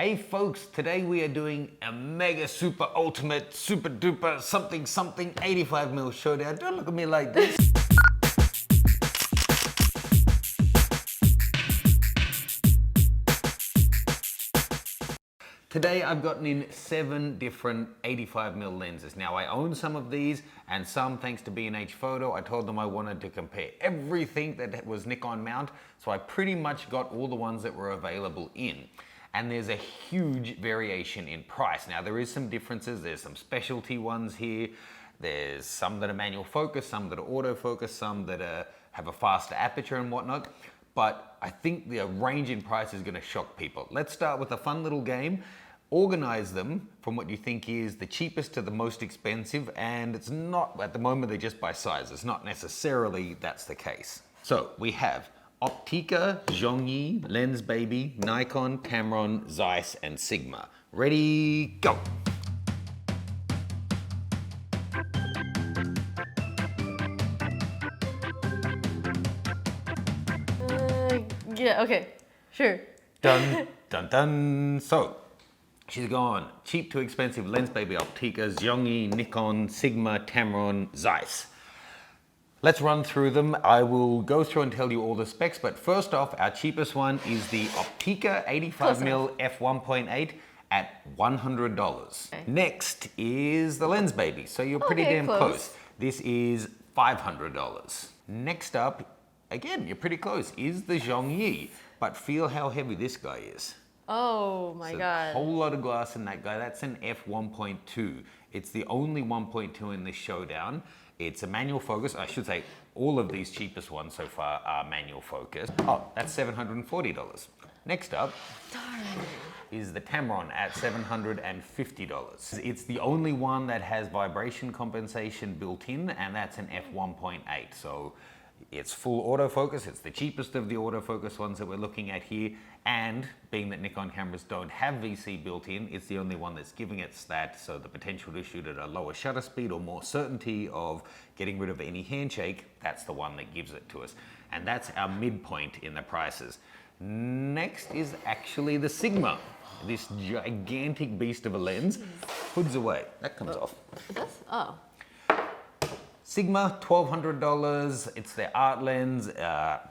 Hey folks, today we are doing a mega super ultimate super duper something 85mm showdown. Don't look at me like this. Today I've gotten in 7 different 85mm lenses. Now I own some of these and some thanks to B&H Photo. I told them I wanted to compare everything that was Nikon mount, so I pretty much got all the ones that were available in. And there's a huge variation in price. Now there is some differences, there's some specialty ones here. There's some that are manual focus, some that are autofocus, some that have a faster aperture and whatnot. But I think the range in price is gonna shock people. Let's start with a fun little game. Organize them from what you think is the cheapest to the most expensive, and it's not, at the moment they're just by size. It's not necessarily that's the case. So we have Optica, Zhongyi, Lens Baby, Nikon, Tamron, Zeiss, and Sigma. Ready, go! Yeah, okay, sure. Dun, dun, dun. So, she's gone cheap to expensive, Lens Baby, Optica, Zhongyi, Nikon, Sigma, Tamron, Zeiss. Let's run through them. I will go through and tell you all the specs, but first off, our cheapest one is the Optica 85mm f1.8 at $100. Okay. Next is the Lens Baby, so you're pretty damn close. This is $500. Next up, again, you're pretty close, is the Zhongyi, but feel how heavy this guy is. Oh my God. A whole lot of glass in that guy. That's an f1.2. It's the only 1.2 in this showdown. It's a manual focus. I should say all of these cheapest ones so far are manual focus. Oh, that's $740. Next up is the Tamron at $750. It's the only one that has vibration compensation built in, and that's an f1.8. So it's full autofocus. It's the cheapest of the autofocus ones that we're looking at here. And being that Nikon cameras don't have VC built in, it's the only one that's giving it that. So the potential to shoot at a lower shutter speed or more certainty of getting rid of any handshake, that's the one that gives it to us. And that's our midpoint in the prices. Next is actually the Sigma. This gigantic beast of a lens. Hood's away. That comes off. It does? Oh. Sigma, $1,200. It's their art lens,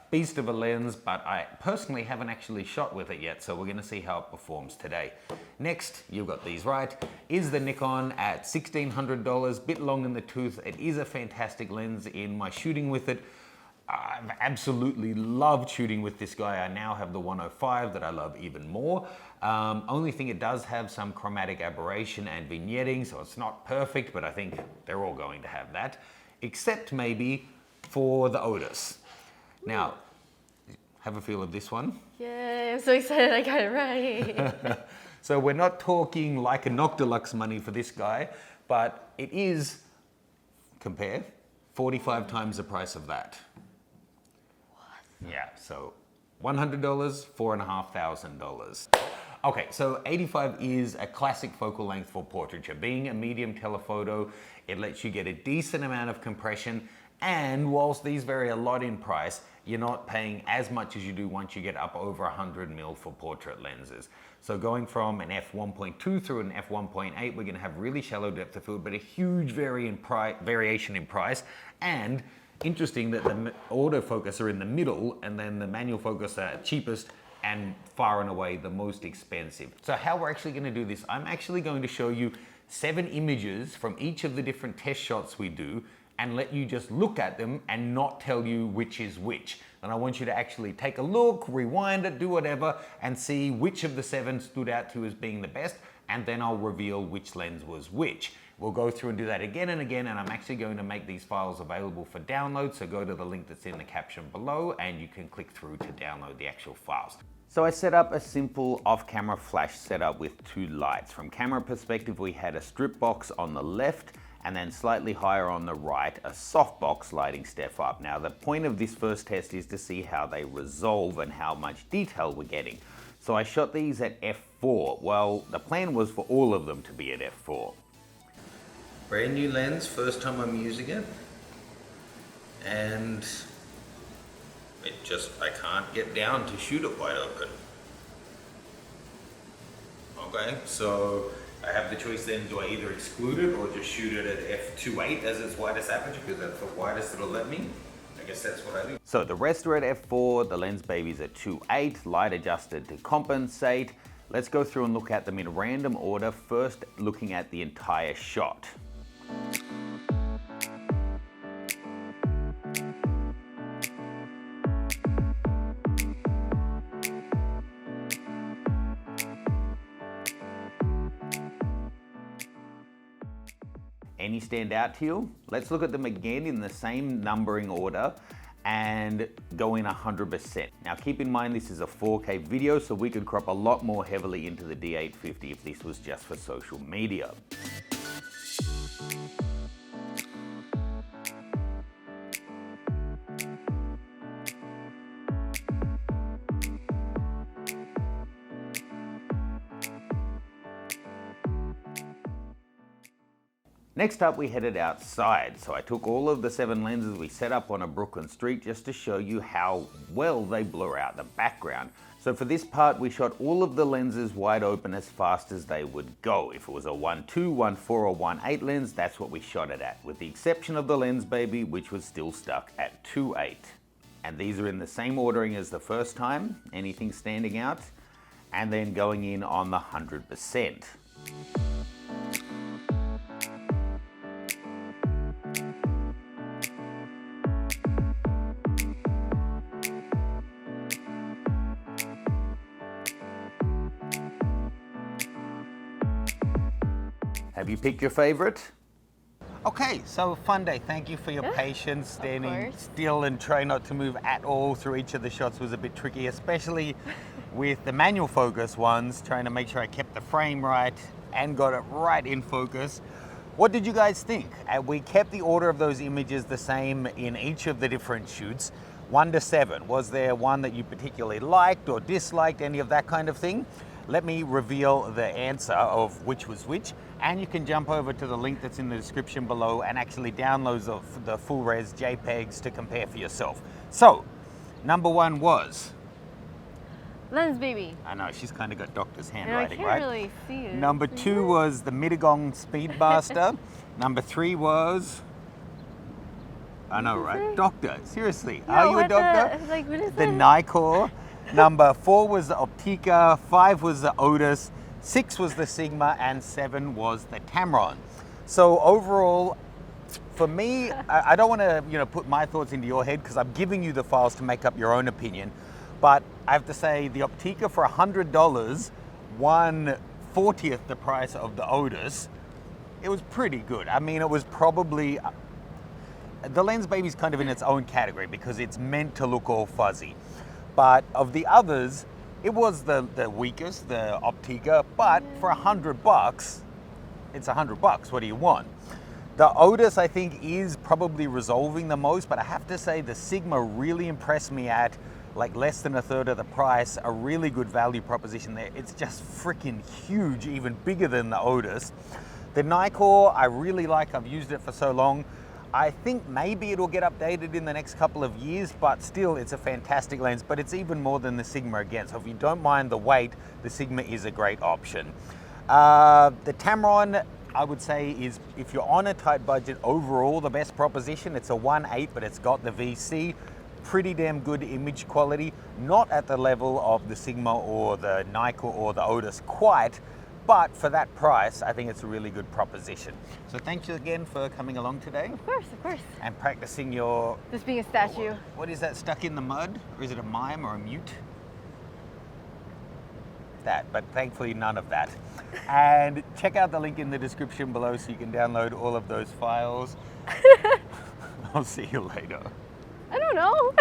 beast of a lens, but I personally haven't actually shot with it yet, so we're gonna see how it performs today. Next, you've got these right, is the Nikon at $1,600, bit long in the tooth. It is a fantastic lens in my shooting with it. I've absolutely loved shooting with this guy. I now have the 105 that I love even more. Only thing, it does have some chromatic aberration and vignetting, so it's not perfect, but I think they're all going to have that. Except maybe for the Otis. Now, have a feel of this one. Yay, I'm so excited I got it right. So we're not talking like a Noctilux money for this guy, but it is, compare, 45 times the price of that. What? Yeah, so $100, $4,500. Okay, so 85 is a classic focal length for portraiture. Being a medium telephoto, it lets you get a decent amount of compression, and whilst these vary a lot in price, you're not paying as much as you do once you get up over 100mm for portrait lenses. So going from an f1.2 through an f1.8, we're gonna have really shallow depth of field, but a huge variation in price, and interesting that the autofocus are in the middle, and then the manual focus are cheapest and far and away the most expensive. So how we're actually gonna do this, I'm actually going to show you 7 images from each of the different test shots we do, and let you just look at them and not tell you which is which. And I want you to actually take a look, rewind it, do whatever, and see which of the 7 stood out to you as being the best, and then I'll reveal which lens was which. We'll go through and do that again and again, and I'm actually going to make these files available for download, so go to the link that's in the caption below and you can click through to download the actual files. So I set up a simple off-camera flash setup with 2 lights. From camera perspective, we had a strip box on the left, and then slightly higher on the right, a softbox lighting step up. Now the point of this first test is to see how they resolve and how much detail we're getting. So I shot these at f4. Well, the plan was for all of them to be at f4. Brand new lens, first time I'm using it. And I can't get down to shoot it wide open. Okay, so I have the choice then, do I either exclude it or just shoot it at f2.8 as its widest aperture, because that's the widest it'll let me. I guess that's what I do. So the rest are at f4, the lens baby's at 2.8, light adjusted to compensate. Let's go through and look at them in random order, first looking at the entire shot. Any stand out to you? Let's look at them again in the same numbering order and go in 100%. Now keep in mind this is a 4K video, so we could crop a lot more heavily into the D850 if this was just for social media. Next up, we headed outside. So I took all of the 7 lenses we set up on a Brooklyn street just to show you how well they blur out the background. So for this part, we shot all of the lenses wide open as fast as they would go. If it was a 1.2, 1.4 or 1.8 lens, that's what we shot it at, with the exception of the lens baby, which was still stuck at 2.8. And these are in the same ordering as the first time, anything standing out, and then going in on the 100%. Have you picked your favorite? Okay, so fun day. Thank you for your patience. Standing still and try not to move at all through each of the shots was a bit tricky, especially with the manual focus ones, trying to make sure I kept the frame right and got it right in focus. What did you guys think? We kept the order of those images the same in each of the different shoots, 1 to 7. Was there one that you particularly liked or disliked, any of that kind of thing? Let me reveal the answer of which was which, and you can jump over to the link that's in the description below and actually download the full res JPEGs to compare for yourself. So, number 1 was? Lens baby. I know, she's kind of got doctor's And handwriting, I right? can't really see it. Number 2 was the Mittagong Speedmaster. Number 3 was? I know, right? Doctor, seriously. No, Are you a what doctor? Like, what is The that? Nikkor. Number 4 was the Optica, 5 was the Otis, 6 was the Sigma, and 7 was the Tamron. So overall, for me, I don't want to put my thoughts into your head because I'm giving you the files to make up your own opinion. But I have to say the Optica for $100, 1/40th the price of the Otis, it was pretty good. I mean, it was probably, the lens baby's kind of in its own category because it's meant to look all fuzzy. But of the others, it was the weakest, the Optica, but for $100, it's $100. What do you want? The Otis, I think, is probably resolving the most, but I have to say the Sigma really impressed me at like less than 1/3 of the price, a really good value proposition there. It's just freaking huge, even bigger than the Otis. The Nikkor, I really like, I've used it for so long. I think maybe it'll get updated in the next couple of years, but still it's a fantastic lens, but it's even more than the Sigma again. So if you don't mind the weight, the Sigma is a great option. The Tamron, I would say, is, if you're on a tight budget, overall the best proposition. It's a 1.8, but it's got the VC. Pretty damn good image quality. Not at the level of the Sigma or the Nikkor or the Otis quite, but for that price, I think it's a really good proposition. So thank you again for coming along today. Of course. And practicing your... Just being a statue. What is that, stuck in the mud? Or is it a mime or a mute? That, but thankfully none of that. And check out the link in the description below so you can download all of those files. I'll see you later. I don't know.